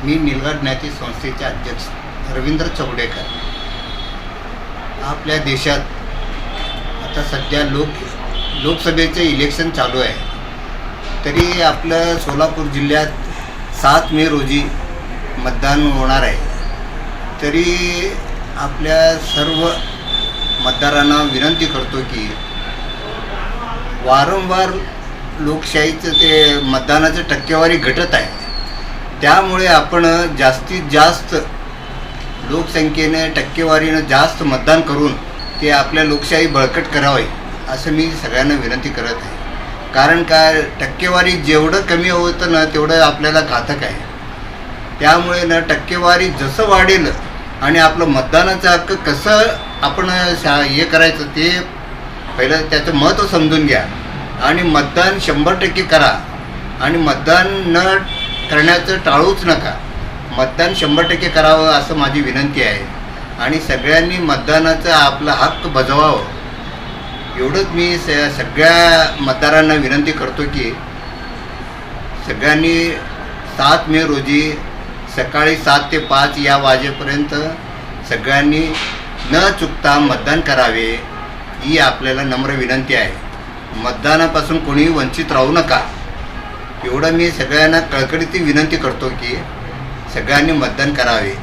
मी निलगड ज्ञाती संस्थेचे अध्यक्ष रवींद्र चौडेकर. आपल्या देशात आता सध्या लोकसभेचे इलेक्शन चालू आहे. तरी आपलं सोलापूर जिल्ह्यात 7 मे रोजी मतदान होणार आहे. तरी आपल्या सर्व मतदारांना विनंती करतो की वारंवार लोकशाहीचं ते मतदानाचं टक्केवारी घटत आहे. त्यामुळे आपण जास्तीत जास्त लोकसंख्येने टक्केवारीनं जास्त मतदान करून ते आपल्या लोकशाही बळकट करावी असं मी सगळ्यांना विनंती करत आहे. कारण काय, टक्केवारी जेवढं कमी होतं ना तेवढं आपल्याला घातक आहे. त्यामुळे ना टक्केवारी जसं वाढेल आणि आपलं मतदानाचं हक्क कसं आपण हे करायचं ते पहिलं त्याचं महत्त्व समजून घ्या आणि मतदान 100% करा. आणि मतदान न करण्याचं टाळूच नका. मतदान 100% करावं असं माझी विनंती आहे. आणि सगळ्यांनी मतदानाचा आपला हक्क बजवावं एवढंच मी सगळ्या मतदारांना विनंती करतो की सगळ्यांनी 7 मे रोजी सकाळी 7 ते 5 या वाजेपर्यंत सगळ्यांनी न चुकता मतदान करावे ही आपल्याला नम्र विनंती आहे. मतदानापासून कोणीही वंचित राहू नका एवढं मी सगळ्यांना कळकळीची विनंती करतो की सगळ्यांनी मतदान करावे.